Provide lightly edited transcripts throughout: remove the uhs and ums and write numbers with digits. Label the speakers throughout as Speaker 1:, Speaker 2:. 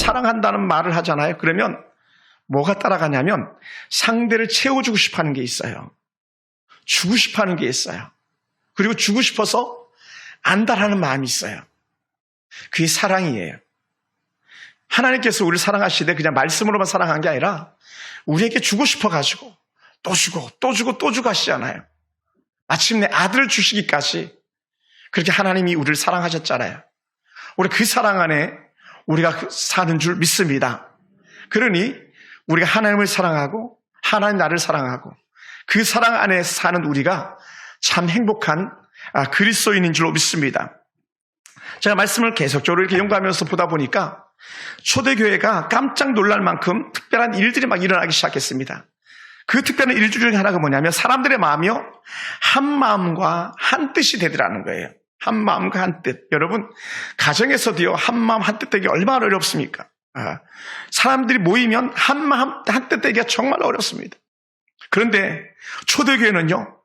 Speaker 1: 사랑한다는 말을 하잖아요. 그러면 뭐가 따라가냐면 상대를 채워주고 싶어 하는 게 있어요. 주고 싶어 하는 게 있어요. 그리고 주고 싶어서 안달하는 마음이 있어요. 그게 사랑이에요. 하나님께서 우리를 사랑하시되 그냥 말씀으로만 사랑한 게 아니라 우리에게 주고 싶어가지고 또 주고 또 주고 또 주고 하시잖아요. 마침내 아들을 주시기까지 그렇게 하나님이 우리를 사랑하셨잖아요. 우리 그 사랑 안에 우리가 사는 줄 믿습니다. 그러니 우리가 하나님을 사랑하고 하나님 나를 사랑하고 그 사랑 안에 사는 우리가 참 행복한 그리스도인인 줄로 믿습니다. 제가 말씀을 계속적으로 이렇게 연구하면서 보다 보니까 초대교회가 깜짝 놀랄 만큼 특별한 일들이 막 일어나기 시작했습니다. 그 특별한 일 중에 하나가 뭐냐면 사람들의 마음이요 한 마음과 한 뜻이 되더라는 거예요. 한 마음과 한 뜻. 여러분 가정에서도요 한 마음 한 뜻 되기 얼마나 어렵습니까? 사람들이 모이면 한 마음 한 뜻 되기가 정말 어렵습니다. 그런데 초대교회는요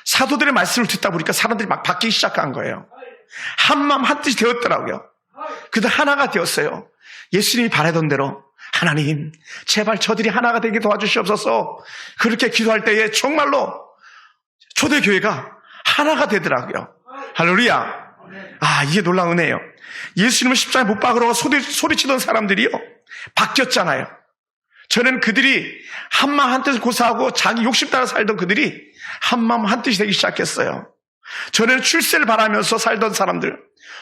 Speaker 1: 사도들의 말씀을 듣다 보니까 사람들이 막 바뀌기 시작한 거예요. 한 마음 한 뜻이 되었더라고요. 그래도 하나가 되었어요. 예수님이 바라던 대로 하나님 제발 저들이 하나가 되게 도와주시옵소서. 그렇게 기도할 때에 정말로 초대교회가 하나가 되더라고요. 할렐루야. 이게 놀라운 은혜예요. 예수님을 십자가에 못 박으러 소리치던 사람들이요 바뀌었잖아요. 저는 그들이 한마음 한뜻을 고사하고 자기 욕심 따라 살던 그들이 한마음 한뜻이 되기 시작했어요. 전에는 출세를 바라면서 살던 사람들,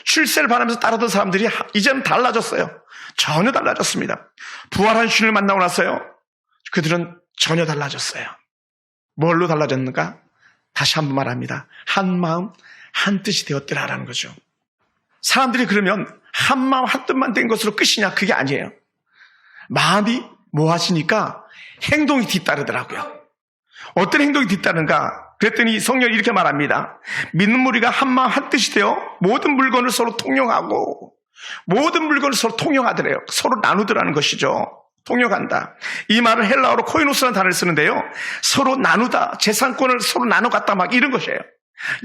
Speaker 1: 출세를 바라면서 따르던 사람들이 이제는 달라졌어요. 전혀 달라졌습니다. 부활한 주님을 만나고 나서요 그들은 전혀 달라졌어요. 뭘로 달라졌는가? 다시 한번 말합니다. 한 마음 한 뜻이 되었더라라는 거죠. 사람들이 그러면 한 마음 한 뜻만 된 것으로 끝이냐? 그게 아니에요. 마음이 모아지니까 행동이 뒤따르더라고요. 어떤 행동이 뒤따르는가? 그랬더니 성령이 이렇게 말합니다. 믿는 무리가 한 마음 한 뜻이 되어 모든 물건을 서로 통용하고 모든 물건을 서로 통용하더래요. 서로 나누더라는 것이죠. 통용한다. 이 말을 헬라어로 코이노스라는 단어를 쓰는데요. 서로 나누다. 재산권을 서로 나눠 갖다 막 이런 것이에요.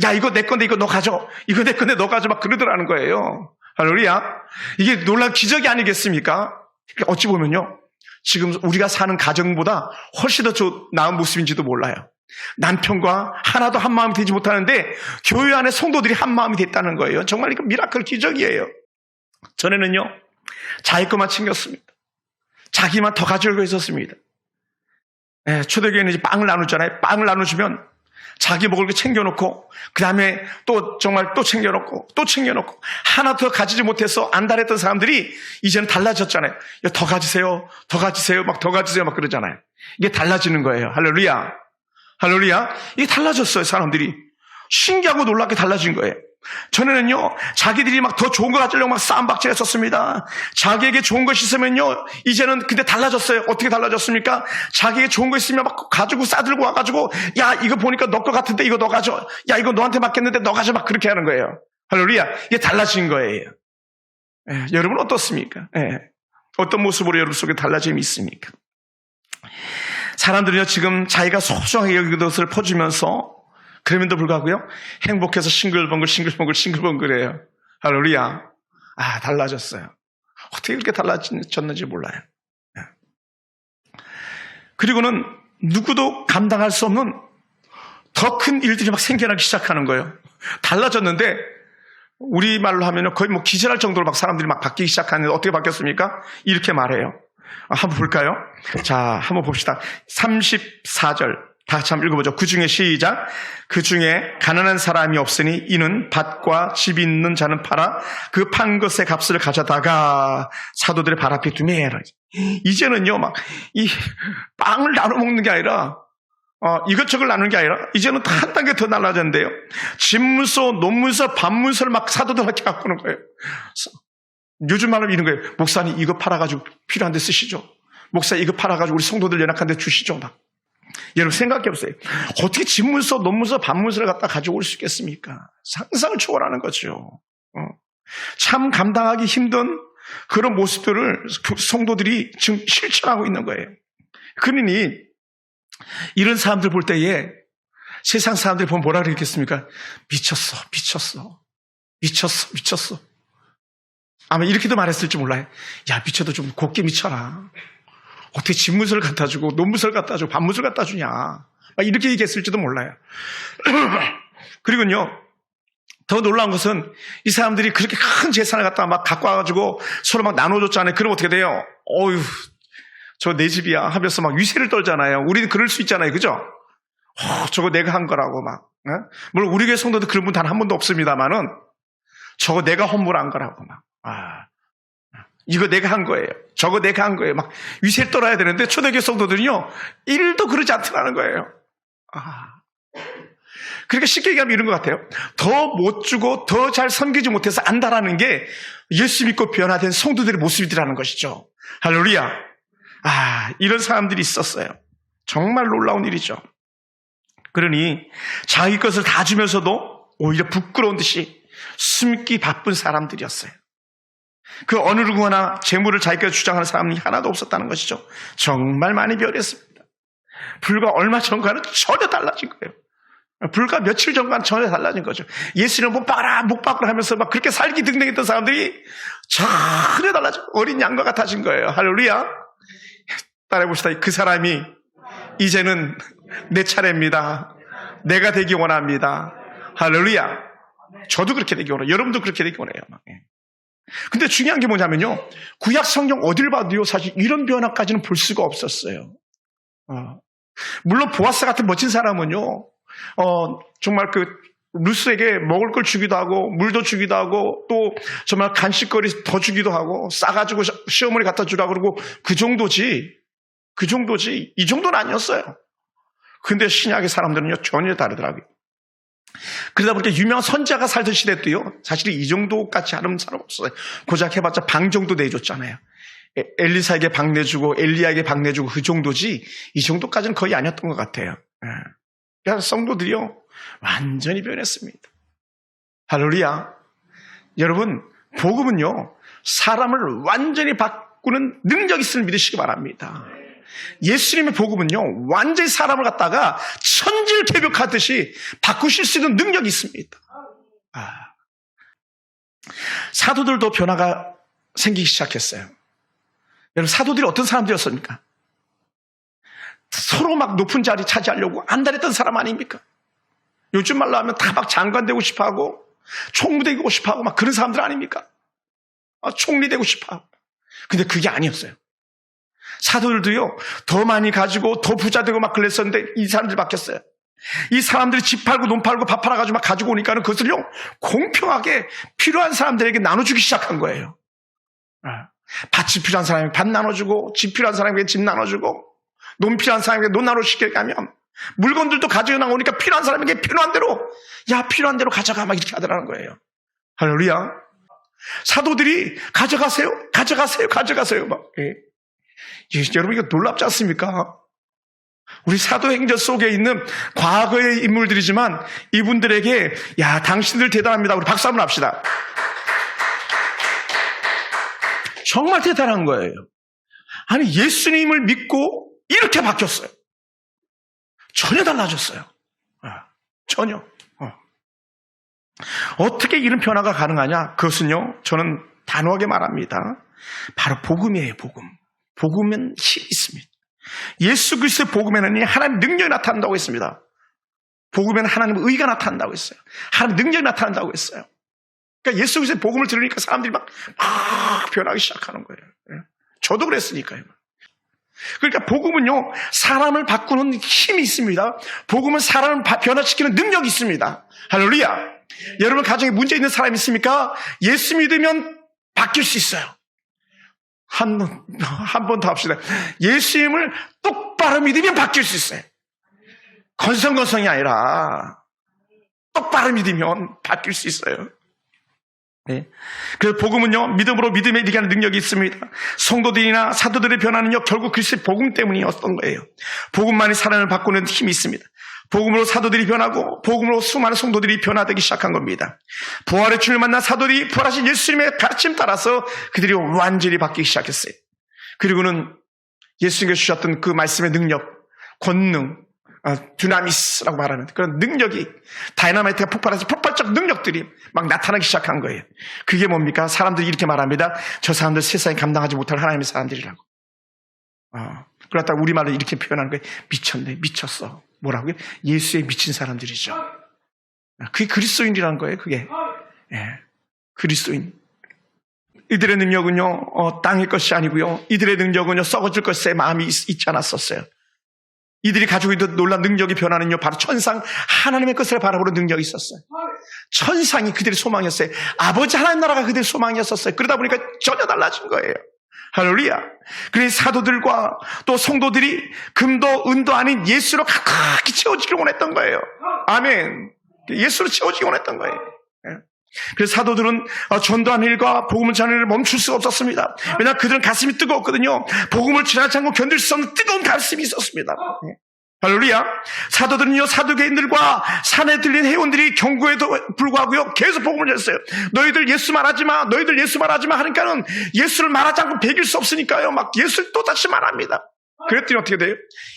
Speaker 1: 야 이거 내 건데 이거 너 가져. 이거 내 건데 너 가져 막 그러더라는 거예요. 할렐루야. 이게 놀라운 기적이 아니겠습니까? 어찌 보면요. 지금 우리가 사는 가정보다 훨씬 더 나은 모습인지도 몰라요. 남편과 하나도 한 마음이 되지 못하는데 교회 안에 성도들이 한 마음이 됐다는 거예요. 정말 이거 미라클 기적이에요. 전에는요 자기 것만 챙겼습니다. 자기만 더 가지고 있었습니다. 초대교회는 이제 빵을 나누잖아요. 빵을 나눠주면 자기 먹을 거 챙겨놓고 그 다음에 또 정말 또 챙겨놓고 또 챙겨놓고 하나 더 가지지 못해서 안달했던 사람들이 이제는 달라졌잖아요. 더 가지세요, 더 가지세요, 막 더 가지세요 막 그러잖아요. 이게 달라지는 거예요. 할렐루야. 할렐루야. 이게 달라졌어요. 사람들이 신기하고 놀랍게 달라진 거예요. 전에는요 자기들이 막 더 좋은 거 가지려고 막 싸움박질 했었습니다. 자기에게 좋은 것이 있으면요 이제는 근데 달라졌어요. 어떻게 달라졌습니까? 자기에게 좋은 거 있으면 막 가지고 싸들고 와가지고 야 이거 보니까 너 거 같은데 이거 너 가져. 야 이거 너한테 맡겼는데 너 가져. 막 그렇게 하는 거예요. 할렐루야. 이게 달라진 거예요. 여러분 어떻습니까? 어떤 모습으로 여러분 속에 달라짐이 있습니까? 사람들은요 지금 자기가 소중하게 여기는 것을 퍼주면서 그럼에도 불구하고요 행복해서 싱글벙글해요. 할렐루야. 달라졌어요. 어떻게 그렇게 달라졌는지 몰라요. 그리고는 누구도 감당할 수 없는 더 큰 일들이 막 생겨나기 시작하는 거예요. 달라졌는데 우리말로 하면 거의 뭐 기절할 정도로 막 사람들이 막 바뀌기 시작하는데 어떻게 바뀌었습니까? 이렇게 말해요. 한번 볼까요? 자, 한번 봅시다. 34절 다 같이 한번 읽어보죠. 그 중에 시작. 그 중에 가난한 사람이 없으니 이는 밭과 집이 있는 자는 팔아 그 판 것의 값을 가져다가 사도들의 발 앞에 두매. 이제는요 막 이 빵을 나눠 먹는 게 아니라 이것저것 나누는 게 아니라 이제는 한 단계 더 달라졌는데요. 집문서, 논문서, 반문서를 막 사도들한테 갖고 오는 거예요. 요즘 말로 이런 거예요. 목사님 이거 팔아가지고 필요한 데 쓰시죠. 목사 이거 팔아가지고 우리 성도들 연락한 데 주시죠. 막. 여러분 생각해보세요. 어떻게 집문서, 논문서, 반문서를 갖다 가지고 올 수 있겠습니까? 상상을 초월하는 거죠. 참 감당하기 힘든 그런 모습들을 성도들이 지금 실천하고 있는 거예요. 그러니 이런 사람들 볼 때에 세상 사람들이 보면 뭐라 그러겠습니까? 미쳤어. 아마 이렇게도 말했을지 몰라요. 야, 미쳐도 좀 곱게 미쳐라. 어떻게 집무술 갖다 주고 논무술 갖다 주고 밥무술 갖다 주냐. 막 이렇게 얘기했을지도 몰라요. 그리고요, 더 놀라운 것은 이 사람들이 그렇게 큰 재산을 갖다가 막 갖고 와가지고 서로 막 나눠줬잖아요. 그럼 어떻게 돼요? 어휴, 저 내 집이야 하면서 막 위세를 떨잖아요. 우리는 그럴 수 있잖아요. 그죠? 저거 내가 한 거라고 막. 물론 우리 교회 성도도 그런 분 단 한 번도 없습니다만은 저거 내가 헌물한 거라고 막. 이거 내가 한 거예요. 저거 내가 한 거예요. 막 위세를 떨어야 되는데 초대교회 성도들은요, 1도 그러지 않더라는 거예요. 그러니까 쉽게 얘기하면 이런 것 같아요. 더 못 주고 더 잘 섬기지 못해서 안다라는 게 예수 믿고 변화된 성도들의 모습이라는 것이죠. 할렐루야. 이런 사람들이 있었어요. 정말 놀라운 일이죠. 그러니 자기 것을 다 주면서도 오히려 부끄러운 듯이 숨기 바쁜 사람들이었어요. 그 어느 누구나 재물을 자기가 주장하는 사람이 하나도 없었다는 것이죠. 정말 많이 변했습니다. 불과 얼마 전과는 전혀 달라진 거예요. 불과 며칠 전과는 전혀 달라진 거죠. 예수를 못 박으라 하면서 막 그렇게 살기 등등했던 사람들이 전혀 달라져 어린 양과 같아진 거예요. 할렐루야. 따라해봅시다. 그 사람이 이제는 내 차례입니다. 내가 되기 원합니다. 할렐루야. 저도 그렇게 되기 원해요. 여러분도 그렇게 되기 원해요. 근데 중요한 게 뭐냐면요, 구약 성경 어딜 봐도요 사실 이런 변화까지는 볼 수가 없었어요. 물론 보아스 같은 멋진 사람은요, 정말 그 루스에게 먹을 걸 주기도 하고 물도 주기도 하고 또 정말 간식거리 더 주기도 하고 싸가지고 시어머니 갖다 주라고 그러고 그 정도지 이 정도는 아니었어요. 근데 신약의 사람들은요 전혀 다르더라고요. 그러다 보니까 유명한 선지자가 살던 시대 때요 사실 이 정도까지 하는 사람 없었어요. 고작 해봤자 방 정도 내줬잖아요. 엘리사에게 방 내주고 엘리야에게 방 내주고 그 정도지 이 정도까지는 거의 아니었던 것 같아요. 그래서 성도들이요 완전히 변했습니다. 할렐루야. 여러분, 복음은요 사람을 완전히 바꾸는 능력이 있음을 믿으시기 바랍니다. 예수님의 복음은요 완전히 사람을 갖다가 천질개벽하듯이 바꾸실 수 있는 능력이 있습니다. 사도들도 변화가 생기기 시작했어요. 여러분, 사도들이 어떤 사람들이었습니까? 서로 막 높은 자리 차지하려고 안달했던 사람 아닙니까? 요즘 말로 하면 다 막 장관 되고 싶어하고 총무 되고 싶어하고 막 그런 사람들 아닙니까? 총리 되고 싶어하고. 근데 그게 아니었어요. 사도들도요 더 많이 가지고 더 부자 되고 막 그랬었는데 이 사람들이 바뀌었어요. 이 사람들이 집 팔고 논 팔고 밥 팔아가지고 막 가지고 오니까는 그것을요 공평하게 필요한 사람들에게 나눠주기 시작한 거예요. 밭이 필요한 사람에게 밭 나눠주고 집 필요한 사람에게 집 나눠주고 논 필요한 사람에게 논 나눠주게 가면 물건들도 가지고 나오니까 필요한 사람에게 필요한 대로 가져가 막 이렇게 하더라는 거예요. 할렐루야. 사도들이 가져가세요 막. 여러분, 이거 놀랍지 않습니까? 우리 사도행전 속에 있는 과거의 인물들이지만 이분들에게 야 당신들 대단합니다. 우리 박수 한번 합시다. 정말 대단한 거예요. 아니, 예수님을 믿고 이렇게 바뀌었어요. 전혀 달라졌어요. 전혀. 어떻게 이런 변화가 가능하냐? 그것은요 저는 단호하게 말합니다. 바로 복음이에요. 복음은 힘이 있습니다. 예수 그리스도의 복음에는 하나님의 능력이 나타난다고 했습니다. 복음에는 하나님의 의가 나타난다고 했어요. 하나님의 능력이 나타난다고 했어요. 그러니까 예수 그리스도의 복음을 들으니까 사람들이 막 변하기 시작하는 거예요. 저도 그랬으니까요. 그러니까 복음은요 사람을 바꾸는 힘이 있습니다. 복음은 사람을 변화시키는 능력이 있습니다. 할렐루야. 여러분 가정에 문제 있는 사람이 있습니까? 예수 믿으면 바뀔 수 있어요. 한 번 더 합시다. 예수님을 똑바로 믿으면 바뀔 수 있어요. 건성건성이 아니라 똑바로 믿으면 바뀔 수 있어요. 네. 그래서 복음은요 믿음으로 믿음에 이르게 하는 능력이 있습니다. 성도들이나 사도들의 변화는요 결국 그리스도의 복음 때문이었던 거예요. 복음만이 사람을 바꾸는 힘이 있습니다. 복음으로 사도들이 변하고 복음으로 수많은 성도들이 변화되기 시작한 겁니다. 부활의 주를 만난 사도들이 부활하신 예수님의 가르침 따라서 그들이 완전히 바뀌기 시작했어요. 그리고는 예수님께서 주셨던 그 말씀의 능력, 권능, 두나미스라고 말하는 그런 능력이, 다이나마이트가 폭발해서 폭발적 능력들이 막 나타나기 시작한 거예요. 그게 뭡니까? 사람들이 이렇게 말합니다. 저 사람들 세상에 감당하지 못할 하나님의 사람들이라고. 그렇다 우리말로 이렇게 표현하는 거예요. 미쳤네, 미쳤어. 뭐라고요? 예수에 미친 사람들이죠. 그게 그리스도인이라는 거예요. 그게 그리스도인. 이들의 능력은요 땅의 것이 아니고요, 이들의 능력은요 썩어질 것에 마음이 있지 않았었어요. 이들이 가지고 있는 놀라운 능력의 변화는요 바로 천상 하나님의 것을 바라보는 능력이 있었어요. 천상이 그들의 소망이었어요. 아버지 하나님 나라가 그들의 소망이었었어요. 그러다 보니까 전혀 달라진 거예요. 할렐루야. 그래서 사도들과 또 성도들이 금도 은도 아닌 예수로 가득히 채워지기를 원했던 거예요. 아멘. 예수로 채워지기 원했던 거예요. 그래서 사도들은 전도하는 일과 복음을 전하는 일을 멈출 수가 없었습니다. 왜냐하면 그들은 가슴이 뜨거웠거든요. 복음을 지나지 않고 견딜 수 없는 뜨거운 가슴이 있었습니다. 할렐루야. 사도들은요 사두개인들과 산에 들린 회원들이 경고에도 불구하고요 계속 복음을 했어요. 너희들 예수 말하지 마, 너희들 예수 말하지 마 하니까는 예수를 말하지 않고 배길 수 없으니까요 막 예수를 또다시 말합니다. 그랬더니 어떻게 돼요?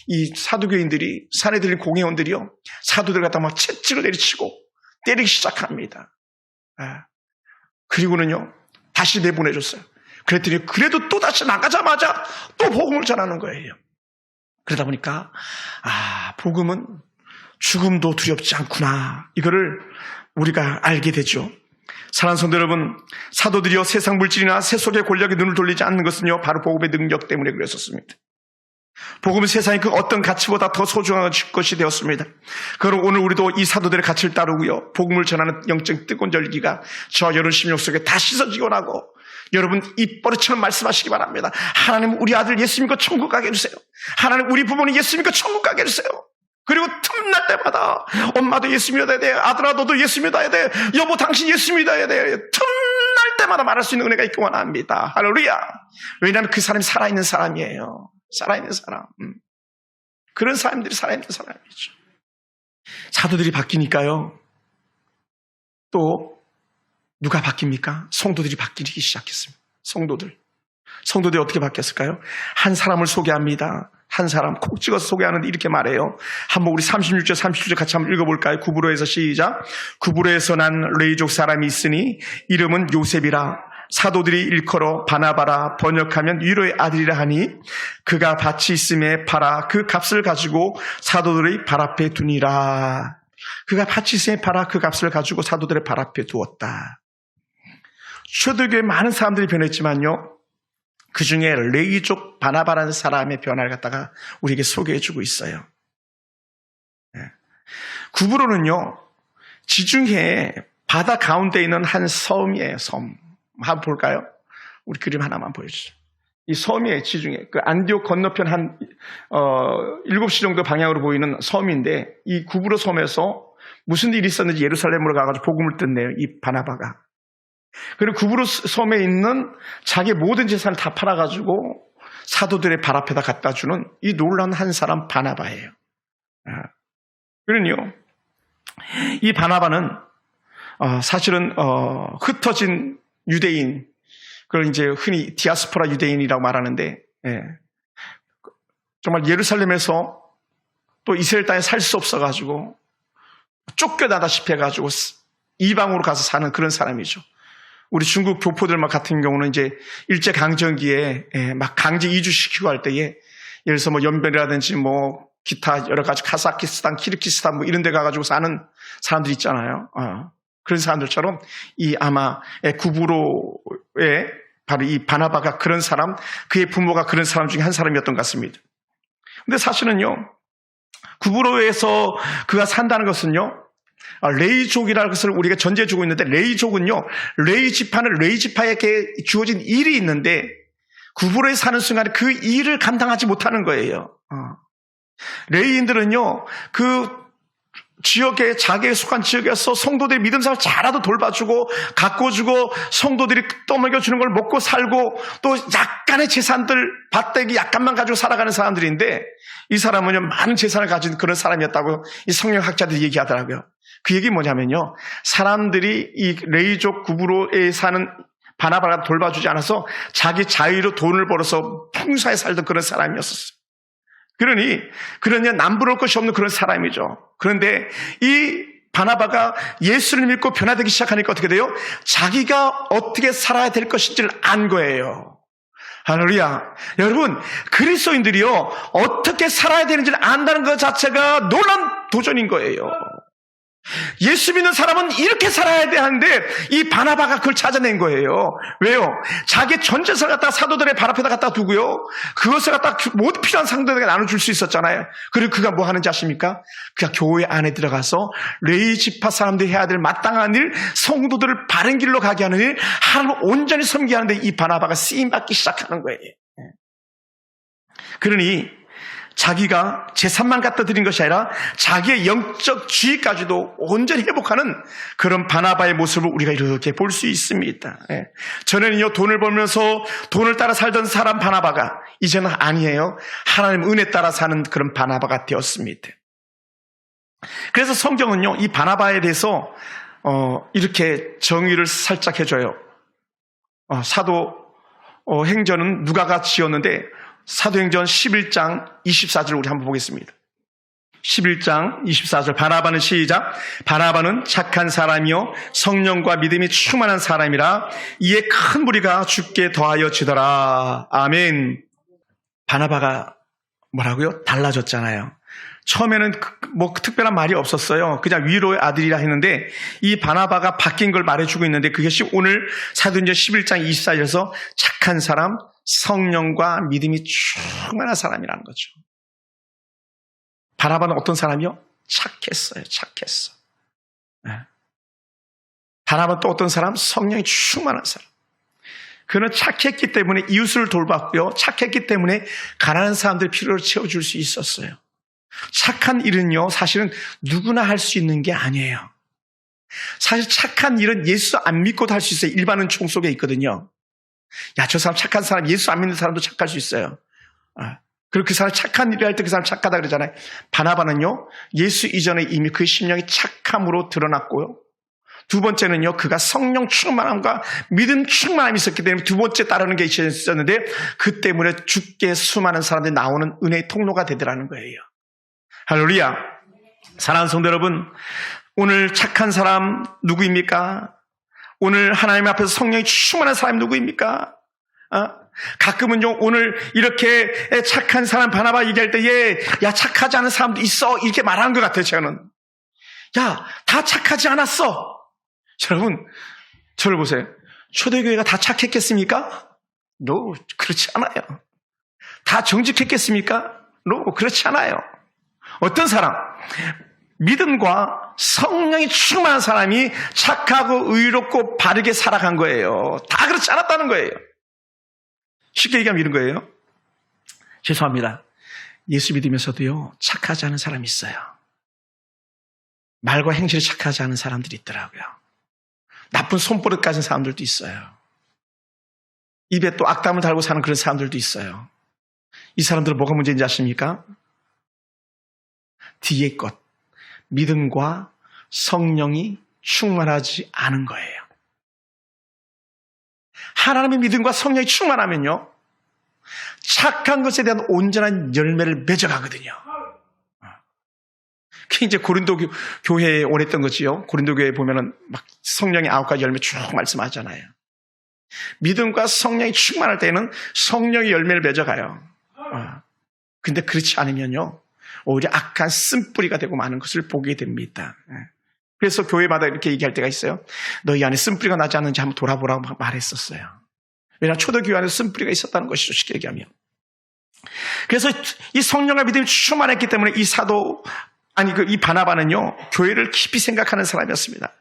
Speaker 1: 이 사두개인들이, 산에 들린 공회원들이요 사도들 갖다 막 채찍을 내리치고 때리기 시작합니다. 그리고는요 다시 내보내줬어요. 그랬더니 그래도 또다시 나가자마자 또 복음을 전하는 거예요. 그러다 보니까 복음은 죽음도 두렵지 않구나, 이거를 우리가 알게 되죠. 사랑하는 성도 여러분, 사도들이요 세상 물질이나 세속의 권력에 눈을 돌리지 않는 것은요 바로 복음의 능력 때문에 그랬었습니다. 복음은 세상의 그 어떤 가치보다 더 소중한 것이 되었습니다. 그럼 오늘 우리도 이 사도들의 가치를 따르고요 복음을 전하는 영적 뜨거운 열기가 저 여러분 심령 속에 다 씻어지고 나고 여러분 입버릇처럼 말씀하시기 바랍니다. 하나님 우리 아들 예수 믿고 천국 가게 해주세요. 하나님 우리 부모님 예수 믿고 천국 가게 해주세요. 그리고 틈날 때마다 엄마도 예수 믿어야 돼, 아들아 너도 예수 믿어야 돼, 여보 당신 예수 믿어야 돼, 틈날 때마다 말할 수 있는 은혜가 있기 원합니다. 할렐루야. 왜냐하면 그 사람이 살아있는 사람이에요. 살아있는 사람. 그런 사람들이 살아있는 사람이죠. 사도들이 바뀌니까요 또 누가 바뀝니까? 성도들이 바뀌기 시작했습니다. 성도들이 어떻게 바뀌었을까요? 한 사람을 소개합니다. 한 사람 콕 찍어서 소개하는데 이렇게 말해요. 한번 우리 36절 37절 같이 한번 읽어볼까요? 구브로에서 시작. 구브로에서 난 레이족 사람이 있으니 이름은 요셉이라. 사도들이 일컬어 바나바라, 번역하면 위로의 아들이라 하니 그가 밭이 있음에 팔아 그 값을 가지고 사도들의 발 앞에 두니라. 그가 밭이 있음에 팔아 그 값을 가지고 사도들의 발 앞에 두었다. 초대교회 많은 사람들이 변했지만요 그 중에 레이족 바나바라는 사람의 변화를 갖다가 우리에게 소개해주고 있어요. 구브로는요 지중해 바다 가운데 있는 한 섬이에요. 섬 한번 볼까요? 우리 그림 하나만 보여주죠. 이 섬이에요. 지중해 그 안디옥 건너편 한 7시 정도 방향으로 보이는 섬인데 이 구브로 섬에서 무슨 일이 있었는지 예루살렘으로 가가지고 복음을 듣네요. 이 바나바가. 그리고 구브로 섬에 있는 자기 모든 재산을 다 팔아가지고 사도들의 발 앞에다 갖다 주는 이 놀라운 한 사람 바나바예요. 그러니요 이 바나바는 사실은 흩어진 유대인, 그걸 이제 흔히 디아스포라 유대인이라고 말하는데 정말 예루살렘에서 또 이스라엘 땅에 살 수 없어가지고 쫓겨나다시피 해가지고 이방으로 가서 사는 그런 사람이죠. 우리 중국 교포들 같은 경우는 이제 일제강점기에 막 강제 이주시키고 할 때에 예를 들어서 뭐 연변이라든지 뭐 기타 여러 가지 카자흐스탄, 키르기스탄 뭐 이런 데 가가지고 사는 사람들 있잖아요. 그런 사람들처럼 이 아마 구브로의 바로 이 바나바가 그런 사람, 그의 부모가 그런 사람 중에 한 사람이었던 것 같습니다. 근데 사실은요, 구브로에서 그가 산다는 것은요, 레이족이라는 것을 우리가 전제해주고 있는데, 레이족은요, 레이 지파는 레이 지파에게 주어진 일이 있는데, 구브로에 사는 순간에 그 일을 감당하지 못하는 거예요. 레이인들은요, 그 지역에 자기에 속한 지역에서 성도들이 믿음 생활 잘하도 돌봐주고 가꿔주고 성도들이 떠먹여주는 걸 먹고 살고 또 약간의 재산들 밭대기 약간만 가지고 살아가는 사람들인데 이 사람은요 많은 재산을 가진 그런 사람이었다고 이 성경학자들이 얘기하더라고요. 그 얘기 뭐냐면요, 사람들이 이 레이족 구브로에 사는 바나바가 돌봐주지 않아서 자기 자유로 돈을 벌어서 풍사에 살던 그런 사람이었었어요. 그러니 남부러울 것이 없는 그런 사람이죠. 그런데 이 바나바가 예수를 믿고 변화되기 시작하니까 어떻게 돼요? 자기가 어떻게 살아야 될 것인지를 안 거예요. 할렐루야. 여러분, 그리스도인들이요, 어떻게 살아야 되는지를 안다는 것 자체가 놀라운 도전인 거예요. 예수 믿는 사람은 이렇게 살아야 돼 하는데 이 바나바가 그걸 찾아낸 거예요. 왜요? 자기 전 재산을 갖다가 사도들의 발 앞에다 갖다 두고요, 그것을 갖다가 모두 필요한 상대들에게 나눠줄 수 있었잖아요. 그리고 그가 뭐 하는지 아십니까? 그가 교회 안에 들어가서 레위 지파 사람들이 해야 될 마땅한 일, 성도들을 바른 길로 가게 하는 일, 하나님을 온전히 섬기게 하는데 이 바나바가 쓰임받기 시작하는 거예요. 그러니 자기가 재산만 갖다 드린 것이 아니라 자기의 영적 지위까지도 온전히 회복하는 그런 바나바의 모습을 우리가 이렇게 볼 수 있습니다. 전에는요, 돈을 벌면서 돈을 따라 살던 사람 바나바가 이제는 아니에요. 하나님 은혜 따라 사는 그런 바나바가 되었습니다. 그래서 성경은요, 이 바나바에 대해서 이렇게 정의를 살짝 해줘요. 사도 행전은 누가가 지었는데 사도행전 11장 24절 우리 한번 보겠습니다. 11장 24절 바나바는 시작. 바나바는 착한 사람이요 성령과 믿음이 충만한 사람이라 이에 큰 무리가 주께 더하여 지더라. 아멘. 바나바가 뭐라고요? 달라졌잖아요. 처음에는 뭐 특별한 말이 없었어요. 그냥 위로의 아들이라 했는데 이 바나바가 바뀐 걸 말해주고 있는데 그것이 오늘 사도행전 11장 24절에서 착한 사람, 성령과 믿음이 충만한 사람이라는 거죠. 바나바는 어떤 사람이요? 착했어요. 착했어. 바나바는 또 어떤 사람? 성령이 충만한 사람. 그는 착했기 때문에 이웃을 돌봤고요. 착했기 때문에 가난한 사람들의 필요를 채워줄 수 있었어요. 착한 일은요, 사실은 누구나 할 수 있는 게 아니에요. 사실 착한 일은 예수 안 믿고도 할 수 있어요. 일반은 총 속에 있거든요. 야, 저 사람 착한 사람, 예수 안 믿는 사람도 착할 수 있어요. 그리고 그 사람 착한 일을 할 때 그 사람 착하다 그러잖아요. 바나바는요, 예수 이전에 이미 그 심령이 착함으로 드러났고요. 두 번째는요, 그가 성령 충만함과 믿음 충만함이 있었기 때문에 두 번째 따르는 게 있었는데 그 때문에 주께 수많은 사람들이 나오는 은혜의 통로가 되더라는 거예요. 할렐루야. 사랑하는 성도 여러분, 오늘 착한 사람 누구입니까? 오늘 하나님 앞에서 성령이 충만한 사람이 누구입니까? 가끔은요, 오늘 이렇게 착한 사람 바나바 얘기할 때, 야, 착하지 않은 사람도 있어. 이렇게 말하는 것 같아요, 저는. 야, 다 착하지 않았어. 여러분, 저를 보세요. 초대교회가 다 착했겠습니까? No, 그렇지 않아요. 다 정직했겠습니까? No, 그렇지 않아요. 어떤 사람? 믿음과 성령이 충만한 사람이 착하고 의롭고 바르게 살아간 거예요. 다 그렇지 않았다는 거예요. 쉽게 얘기하면 이런 거예요. 죄송합니다. 예수 믿으면서도요, 착하지 않은 사람이 있어요. 말과 행실이 착하지 않은 사람들이 있더라고요. 나쁜 손버릇 가진 사람들도 있어요. 입에 또 악담을 달고 사는 그런 사람들도 있어요. 이 사람들은 뭐가 문제인지 아십니까? 뒤에 것, 믿음과 성령이 충만하지 않은 거예요. 하나님의 믿음과 성령이 충만하면요, 착한 것에 대한 온전한 열매를 맺어가거든요. 그게 이제 고린도 교회에 원했던 거지요. 고린도 교회에 보면은 막 성령의 9가지 열매 쭉 말씀하잖아요. 믿음과 성령이 충만할 때는 성령의 열매를 맺어가요. 근데 그렇지 않으면요, 오히려 악한 쓴뿌리가 되고 많은 것을 보게 됩니다. 그래서 교회마다 이렇게 얘기할 때가 있어요. 너희 안에 쓴뿌리가 나지 않는지 한번 돌아보라고 말했었어요. 왜냐하면 초대교회 안에 쓴뿌리가 있었다는 것이죠, 쉽게 얘기하면. 그래서 이 성령과 믿음이 충만했기 때문에 이 바나바는요, 교회를 깊이 생각하는 사람이었습니다.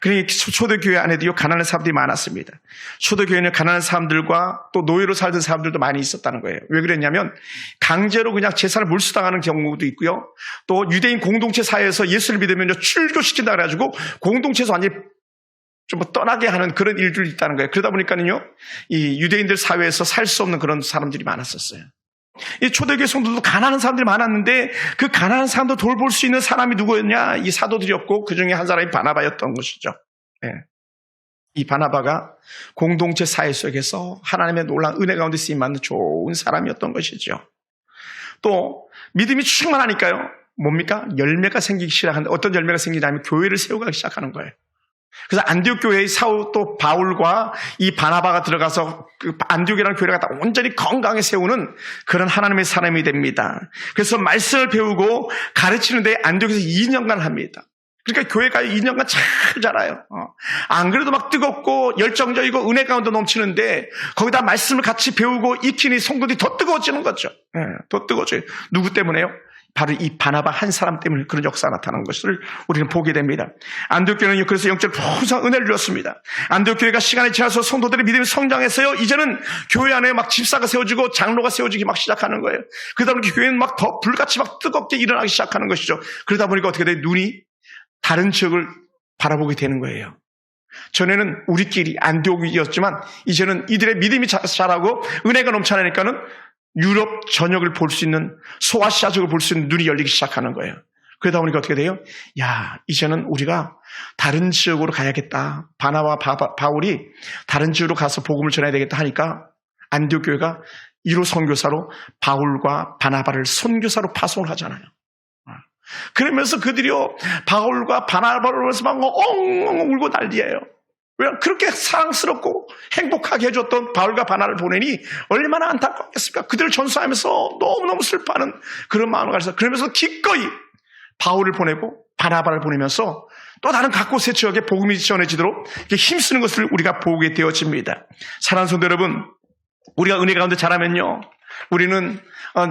Speaker 1: 그러니 초대교회 안에도요, 가난한 사람들이 많았습니다. 초대교회는 가난한 사람들과 또 노예로 살던 사람들도 많이 있었다는 거예요. 왜 그랬냐면 강제로 그냥 제사를 몰수당하는 경우도 있고요. 또 유대인 공동체 사회에서 예수를 믿으면 출교시킨다 그래가지고 공동체에서 완전히 좀 떠나게 하는 그런 일들이 있다는 거예요. 그러다 보니까는요, 이 유대인들 사회에서 살 수 없는 그런 사람들이 많았었어요. 이 초대교회 성도도 가난한 사람들이 많았는데 그 가난한 사람도 돌볼 수 있는 사람이 누구였냐? 이 사도들이었고 그 중에 한 사람이 바나바였던 것이죠. 이 바나바가 공동체 사회 속에서 하나님의 놀라운 은혜 가운데 쓰임받는 좋은 사람이었던 것이죠. 또 믿음이 충만하니까요. 뭡니까? 열매가 생기기 시작하는데 어떤 열매가 생기냐면 교회를 세우기 시작하는 거예요. 그래서 안디옥 교회의 사울 또 바울과 이 바나바가 들어가서 그 안디옥이라는 교회를 갖다 온전히 건강하게 세우는 그런 하나님의 사람이 됩니다. 그래서 말씀을 배우고 가르치는데 안디옥에서 2년간 합니다. 그러니까 교회가 2년간 잘 자라요. 안 그래도 막 뜨겁고 열정적이고 은혜 가운데 넘치는데 거기다 말씀을 같이 배우고 익히니 성도들이 더 뜨거워지는 거죠. 더 뜨거워져요. 누구 때문에요? 바로 이 바나바 한 사람 때문에 그런 역사가 나타나는 것을 우리는 보게 됩니다. 안디옥 교회는 그래서 영적으로 풍성한 은혜를 주었습니다. 안디옥 교회가 시간이 지나서 성도들의 믿음이 성장해서요. 이제는 교회 안에 막 집사가 세워지고 장로가 세워지기 막 시작하는 거예요. 그러다 보니까 교회는 막 더 불같이 막 뜨겁게 일어나기 시작하는 것이죠. 그러다 보니까 어떻게 돼요? 눈이 다른 지역을 바라보게 되는 거예요. 전에는 우리끼리 안디옥이었지만 이제는 이들의 믿음이 자라고 은혜가 넘쳐나니까는 유럽 전역을 볼 수 있는 소아시아적을 볼 수 있는 눈이 열리기 시작하는 거예요. 그러다 보니까 어떻게 돼요? 야, 이제는 우리가 다른 지역으로 가야겠다. 바나바와 바울이 다른 지역으로 가서 복음을 전해야 되겠다 하니까 안디옥 교회가 1호 선교사로 바울과 바나바를 선교사로 파송을 하잖아요. 그러면서 그들이요 바울과 바나바를 보면서 막 엉엉 울고 난리예요. 왜 그렇게 사랑스럽고 행복하게 해줬던 바울과 바나바를 보내니 얼마나 안타깝겠습니까? 그들을 전수하면서 너무너무 슬퍼하는 그런 마음을 가져서 그러면서 기꺼이 바울을 보내고 바나바를 보내면서 또 다른 각 곳의 지역에 복음이 전해지도록 힘쓰는 것을 우리가 보게 되어집니다. 사랑하는 성도 여러분, 우리가 은혜 가운데 자라면요 우리는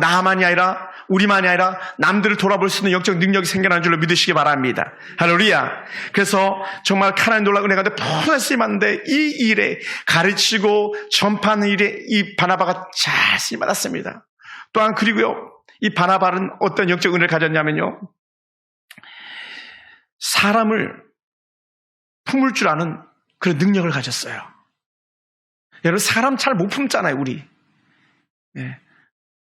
Speaker 1: 나만이 아니라 우리만이 아니라 남들을 돌아볼 수 있는 영적 능력이 생겨나는 줄로 믿으시기 바랍니다. 할렐루야. 그래서 정말 하나님 놀라운 은혜 가운데 풍성히 쓰임받는데 이 일에 가르치고 전파하는 일에 이 바나바가 잘 쓰임받았습니다. 또한 그리고요 이 바나바는 어떤 영적 은혜를 가졌냐면요 사람을 품을 줄 아는 그런 능력을 가졌어요. 여러분 사람 잘 못 품잖아요 우리. 네.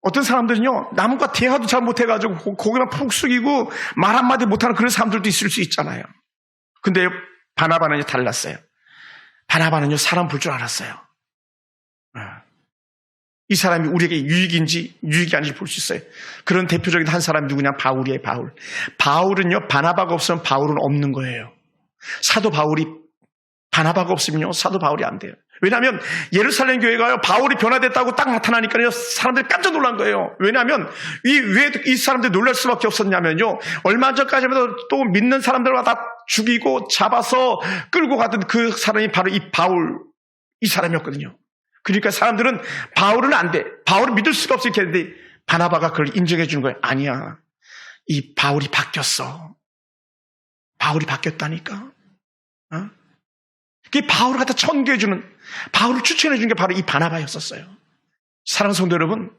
Speaker 1: 어떤 사람들은요 남과 대화도 잘 못해가지고 고개만 푹 숙이고 말 한마디 못하는 그런 사람들도 있을 수 있잖아요. 근데 바나바는요 달랐어요. 바나바는요 사람 볼 줄 알았어요. 이 사람이 우리에게 유익인지 유익이 아닌지 볼 수 있어요. 그런 대표적인 한 사람이 누구냐? 바울이에요. 바울. 바울은요 바나바가 없으면 바울은 없는 거예요. 사도 바울이 바나바가 없으면요 사도 바울이 안 돼요. 왜냐하면 예루살렘 교회가요 바울이 변화됐다고 딱 나타나니까요 사람들이 깜짝 놀란 거예요. 왜냐하면 왜 이 사람들이 놀랄 수밖에 없었냐면요 얼마 전까지만 또 믿는 사람들을 다 죽이고 잡아서 끌고 가던 그 사람이 바로 이 바울 이 사람이었거든요. 그러니까 사람들은 바울은 안 돼. 바울은 믿을 수가 없을 텐데 바나바가 그걸 인정해 주는 거예요. 아니야. 이 바울이 바뀌었어. 바울이 바뀌었다니까. 그 바울을 갖다 천교해주는 바울을 추천해주는 게 바로 이 바나바였었어요. 사랑하는 성도 여러분,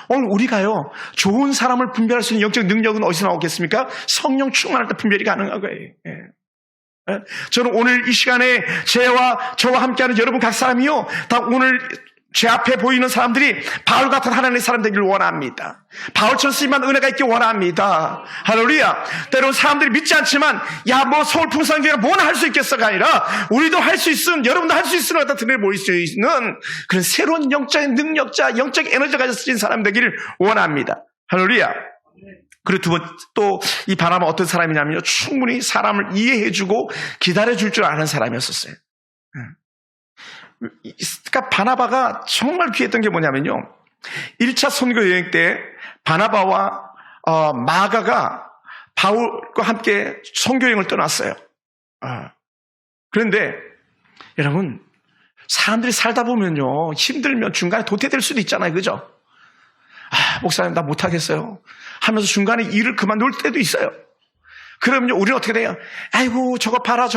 Speaker 1: 오늘 우리가요 좋은 사람을 분별할 수 있는 영적 능력은 어디서 나오겠습니까? 성령 충만할 때 분별이 가능한 거예요. 저는 오늘 이 시간에 저와 함께하는 여러분 각 사람이요 다 오늘 제 앞에 보이는 사람들이 바울 같은 하나님의 사람 되기를 원합니다. 바울처럼 쓰임만 은혜가 있길 원합니다. 할렐루야. 때로는 사람들이 믿지 않지만 야 뭐 서울 풍성교회가 뭐나 할 수 있겠어가 아니라 우리도 할 수 있음 여러분도 할 수 있음을 갖다 들에 모일 수 있는 그런 새로운 영적인 능력자 영적 에너지가 가진 사람 되기를 원합니다. 할렐루야. 그리고 두 번 또 이 바나바 어떤 사람이냐면요 충분히 사람을 이해해주고 기다려줄 줄 아는 사람이었었어요. 그러니까 바나바가 정말 귀했던 게 뭐냐면요 1차 선교 여행 때 바나바와 마가가 바울과 함께 선교 여행을 떠났어요. 그런데 여러분 사람들이 살다 보면요 힘들면 중간에 도태될 수도 있잖아요. 그죠? 목사님 나 못하겠어요 하면서 중간에 일을 그만둘 때도 있어요. 그러면 우리는 어떻게 돼요? 아이고 저거 봐라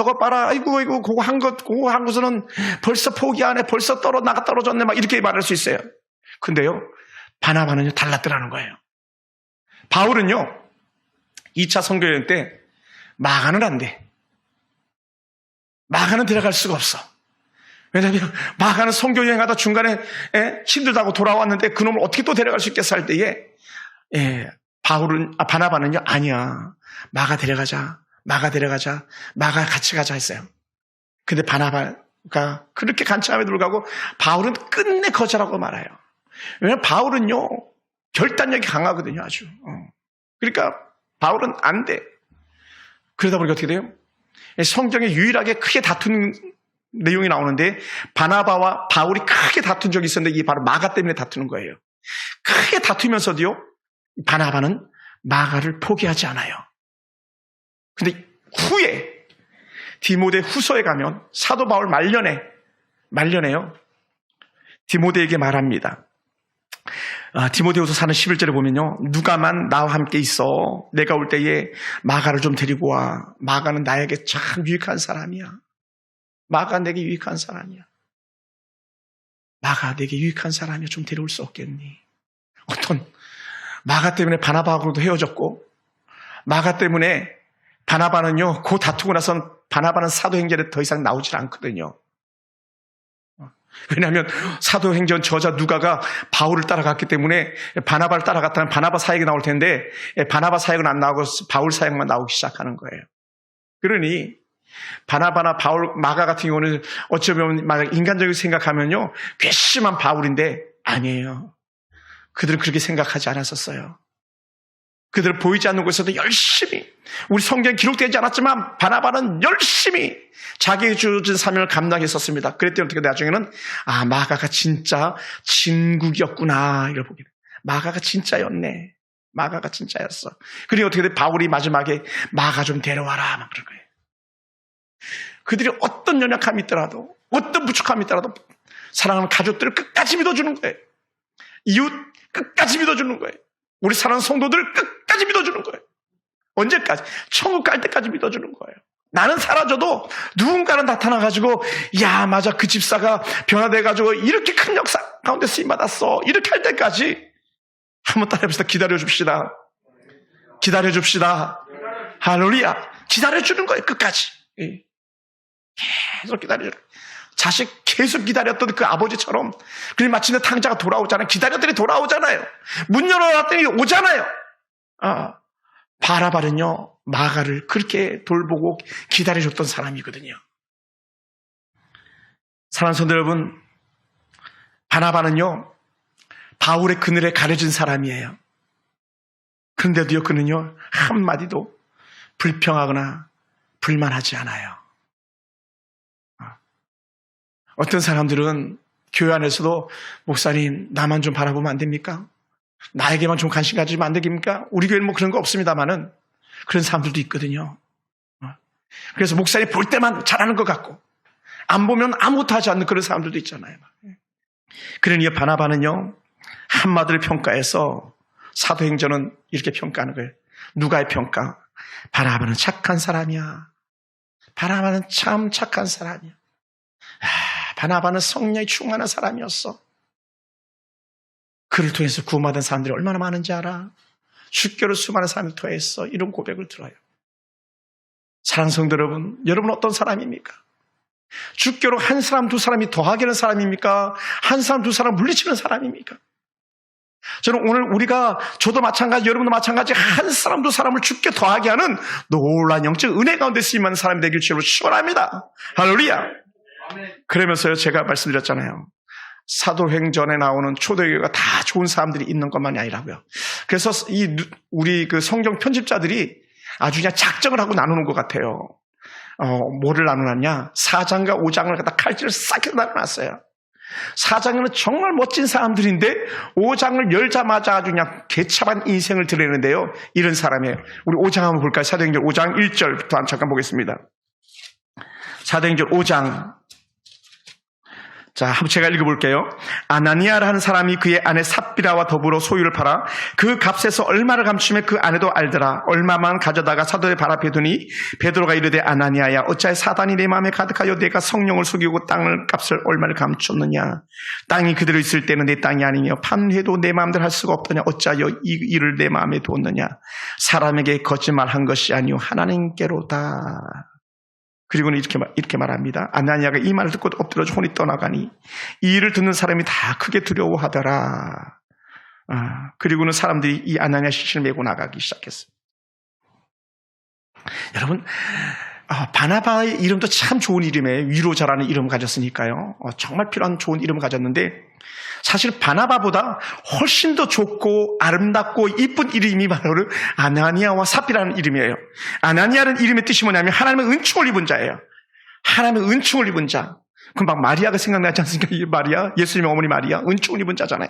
Speaker 1: 아이고 그거 한 것은 벌써 포기 안 해 벌써 나가 떨어졌네 막 이렇게 말할 수 있어요. 근데요 바나바는요 달랐더라는 거예요. 바울은요 2차 선교여행 때 마가는 안 돼. 마가는 데려갈 수가 없어. 왜냐하면 마가는 선교여행하다 중간에 힘들다고 돌아왔는데 그놈을 어떻게 또 데려갈 수 있겠어 할 때에 바나바는요 아니야 마가 데려가자 마가 같이 가자 했어요. 근데 바나바가 그렇게 간청함에도 불구하고 바울은 끝내 거절하고 말아요. 왜냐하면 바울은요 결단력이 강하거든요, 아주. 그러니까 바울은 안 돼. 그러다 보니까 어떻게 돼요? 성경에 유일하게 크게 다투는 내용이 나오는데 바나바와 바울이 크게 다툰 적이 있었는데 이게 바로 마가 때문에 다투는 거예요. 크게 다투면서도요, 바나바는 마가를 포기하지 않아요. 근데 후에 디모데 후서에 가면 사도 바울 말년에요. 디모데에게 말합니다. 디모데후서 4는 11절에 보면요, 누가만 나와 함께 있어. 내가 올 때에 마가를 좀 데리고 와. 마가는 나에게 참 유익한 사람이야. 마가 내게 유익한 사람이야. 마가 내게 유익한 사람이야. 좀 데려올 수 없겠니? 어떤 마가 때문에 바나바하고도 헤어졌고, 마가 때문에 바나바는요, 그 다투고 나선 바나바는 사도행전에 더 이상 나오질 않거든요. 왜냐하면 사도행전 저자 누가가 바울을 따라갔기 때문에 바나바를 따라갔다면 바나바 사역이 나올 텐데 바나바 사역은 안 나오고 바울 사역만 나오기 시작하는 거예요. 그러니 바나바나 바울, 마가 같은 경우는 어쩌면 만약 인간적으로 생각하면요, 괘씸한 바울인데 아니에요. 그들은 그렇게 생각하지 않았었어요. 그들은 보이지 않는 곳에서도 열심히, 우리 성경에 기록되지 않았지만 바나바는 열심히 자기에게 주어진 사명을 감당했었습니다. 그랬더니 어떻게 나중에는 마가가 진짜 진국이었구나 이걸 보게 돼요. 마가가 진짜였네. 마가가 진짜였어. 그리고 어떻게 돼? 바울이 마지막에 마가 좀 데려와라 막 그런 거예요. 그들이 어떤 연약함이 있더라도, 어떤 부족함이 있더라도 사랑하는 가족들을 끝까지 믿어주는 거예요. 이웃 끝까지 믿어주는 거예요. 우리 사랑하는 성도들 끝까지 믿어주는 거예요. 언제까지? 천국 갈 때까지 믿어주는 거예요. 나는 사라져도 누군가는 나타나가지고, 야, 맞아, 그 집사가 변화돼가지고 이렇게 큰 역사 가운데 쓰임받았어. 이렇게 할 때까지 한번 따라해봅시다. 기다려줍시다. 기다려줍시다. 할렐루야. 기다려주는 거예요, 끝까지. 계속 기다려주는 거예요. 자식 계속 기다렸던 그 아버지처럼. 그리고 마침내 탕자가 돌아오잖아요. 기다렸더니 돌아오잖아요. 문 열어놨더니 오잖아요. 바나바는요, 마가를 그렇게 돌보고 기다려줬던 사람이거든요. 사랑하는 성도 여러분, 바나바는요, 바울의 그늘에 가려진 사람이에요. 그런데도요, 그는요, 한마디도 불평하거나 불만하지 않아요. 어떤 사람들은 교회 안에서도 목사님, 나만 좀 바라보면 안 됩니까? 나에게만 좀 관심 가지면 안 됩니까? 우리 교회는 뭐 그런 거 없습니다만은 그런 사람들도 있거든요. 그래서 목사님 볼 때만 잘하는 것 같고 안 보면 아무것도 하지 않는 그런 사람들도 있잖아요. 그러니 바나바는요, 한마디를 평가해서 사도행전은 이렇게 평가하는 거예요. 누가의 평가? 바나바는 착한 사람이야. 바나바는 참 착한 사람이야. 바나바는 성령이 충만한 사람이었어. 그를 통해서 구원받은 사람들이 얼마나 많은지 알아? 주께로 수많은 사람을 통해서 이런 고백을 들어요. 사랑하는 성도 여러분, 여러분 어떤 사람입니까? 주께로 한 사람 두 사람이 더하게 하는 사람입니까? 한 사람 두 사람 물리치는 사람입니까? 저는 오늘 저도 마찬가지, 여러분도 마찬가지, 한 사람 두 사람을 주께 더하게 하는 놀라운 영적 은혜 가운데 쓰임하는 사람이 되길 주로 축원합니다. 할렐루야. 그러면서요, 제가 말씀드렸잖아요. 사도행전에 나오는 초대교회가 다 좋은 사람들이 있는 것만이 아니라고요. 그래서 우리 그 성경 편집자들이 아주 그냥 작정을 하고 나누는 것 같아요. 뭐를 나누느냐? 4장과 5장을 갖다 칼질을 싹 해서 나눠놨어요. 4장은 정말 멋진 사람들인데 5장을 열자마자 아주 그냥 개차반 인생을 드러내는데요. 이런 사람이에요. 우리 5장 한번 볼까요? 사도행전 5장 1절부터 잠깐 보겠습니다. 사도행전 5장. 자, 한번 제가 읽어볼게요. 아나니아라는 사람이 그의 아내 삽비라와 더불어 소유를 팔아 그 값에서 얼마를 감추며 그 아내도 알더라. 얼마만 가져다가 사도의 발 앞에 두니 베드로가 이르되 아나니아야, 어찌하여 사단이 내 마음에 가득하여 내가 성령을 속이고 땅을 값을 얼마를 감췄느냐? 땅이 그대로 있을 때는 내 땅이 아니며 판회도 내 마음대로 할 수가 없더냐? 어찌하여 이 일을 내 마음에 두었느냐? 사람에게 거짓말한 것이 아니요 하나님께로다. 그리고는 이렇게 말합니다. 아나니아가 이 말을 듣고 엎드려져 혼이 떠나가니 이 일을 듣는 사람이 다 크게 두려워하더라. 그리고는 사람들이 이 아나니아 시신을 메고 나가기 시작했어요. 여러분, 바나바의 이름도 참 좋은 이름이에요. 위로자라는 이름을 가졌으니까요. 정말 필요한 좋은 이름을 가졌는데 사실 바나바보다 훨씬 더 좋고 아름답고 이쁜 이름이 바로 아나니아와 삽비라는 이름이에요. 아나니아는 이름의 뜻이 뭐냐면 하나님의 은총을 입은 자예요. 하나님의 은총을 입은 자. 그럼 막 마리아가 생각나지 않습니까? 이 마리아, 예수님의 어머니 마리아, 은총을 입은 자잖아요.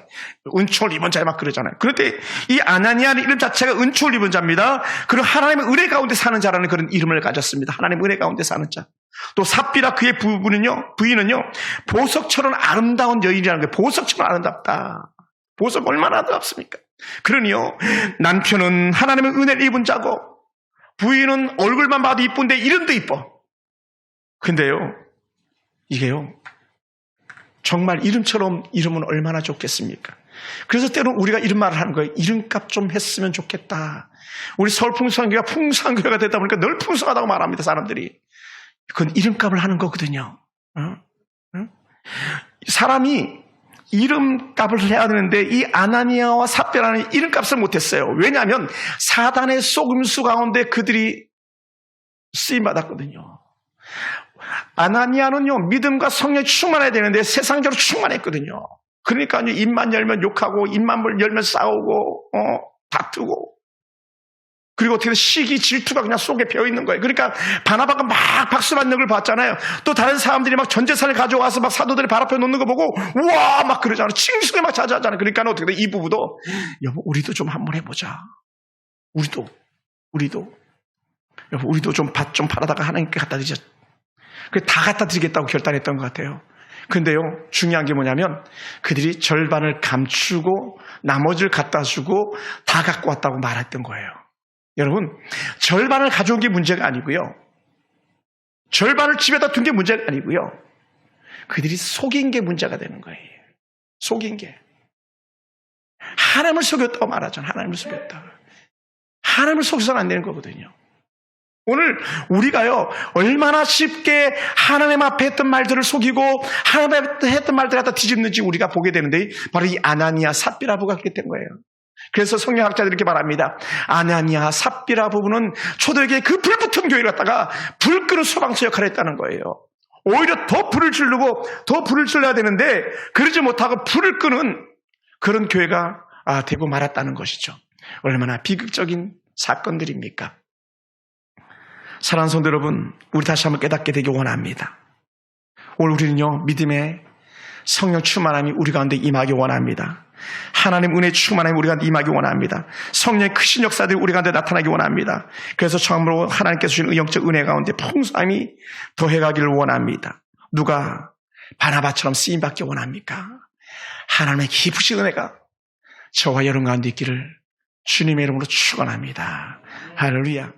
Speaker 1: 은총을 입은 자에 막 그러잖아요. 그런데 이 아나니아는 이름 자체가 은총을 입은 자입니다. 그리고 하나님의 은혜 가운데 사는 자라는 그런 이름을 가졌습니다. 하나님의 은혜 가운데 사는 자. 또 삽비라 그의 부인은요, 보석처럼 아름다운 여인이라는 거예요. 보석처럼 아름답다. 보석 얼마나 아름답습니까? 그러니요, 남편은 하나님의 은혜를 입은 자고, 부인은 얼굴만 봐도 이쁜데 이름도 이뻐. 근데요, 이게요, 정말 이름처럼 이름은 얼마나 좋겠습니까? 그래서 때로 우리가 이런 말을 하는 거예요. 이름값 좀 했으면 좋겠다. 우리 서울 풍성교회가 풍성한 교회가 되다 보니까 늘 풍성하다고 말합니다, 사람들이. 그건 이름값을 하는 거거든요. 사람이 이름값을 해야 되는데 이 아나니아와 삽비라는 이름값을 못했어요. 왜냐하면 사단의 속임수 가운데 그들이 쓰임받았거든요. 아나니아는요, 믿음과 성령이 충만해야 되는데 세상적으로 충만했거든요. 그러니까 입만 열면 욕하고 입만 열면 싸우고 다투고, 그리고 어떻게 시기 질투가 그냥 속에 배어있는 거예요. 그러니까 바나바가 막 박수 받는 걸 봤잖아요. 또 다른 사람들이 막 전재산을 가져와서 막 사도들이 발 앞에 놓는 거 보고 우와 막 그러잖아요. 칭송에 막 자자하잖아요. 그러니까 어떻게 돼? 이 부부도 여보 우리도 좀 한번 해보자. 우리도 여보 우리도 좀 밭 좀 팔아다가 하나님께 갖다 드리자. 다 갖다 드리겠다고 결단했던 것 같아요. 근데요, 중요한 게 뭐냐면 그들이 절반을 감추고 나머지를 갖다 주고 다 갖고 왔다고 말했던 거예요. 여러분, 절반을 가져온 게 문제가 아니고요. 절반을 집에다 둔 게 문제가 아니고요. 그들이 속인 게 문제가 되는 거예요. 속인 게. 하나님을 속였다고 말하잖아요. 하나님을 속였다. 하나님을 속여서는 안 되는 거거든요. 오늘 우리가요, 얼마나 쉽게 하나님 앞에 했던 말들을 속이고 하나님 앞에 했던 말들을 갖다 뒤집는지 우리가 보게 되는데 바로 이 아나니아 삽비라 부부가 그렇게 된 거예요. 그래서 성경학자들이 이렇게 말합니다. 아나니아 삽비라 부부는 초대교회 그 불붙은 교회를 갖다가 불 끄는 소방서 역할을 했다는 거예요. 오히려 더 불을 지르고 더 불을 질러야 되는데 그러지 못하고 불을 끄는 그런 교회가 되고 말았다는 것이죠. 얼마나 비극적인 사건들입니까? 사랑하는 성도 여러분, 우리 다시 한번 깨닫게 되길 원합니다. 오늘 우리는요, 믿음의 성령 충만함이 우리 가운데 임하기 원합니다. 하나님 은혜 충만함이 우리 가운데 임하기 원합니다. 성령의 크신 역사들이 우리 가운데 나타나기 원합니다. 그래서 처음으로 하나님께서 주신 영적 은혜 가운데 풍성함이 더해가기를 원합니다. 누가 바나바처럼 쓰임받기 원합니까? 하나님의 깊으신 은혜가 저와 여러분 가운데 있기를 주님의 이름으로 축원합니다. 할렐루야.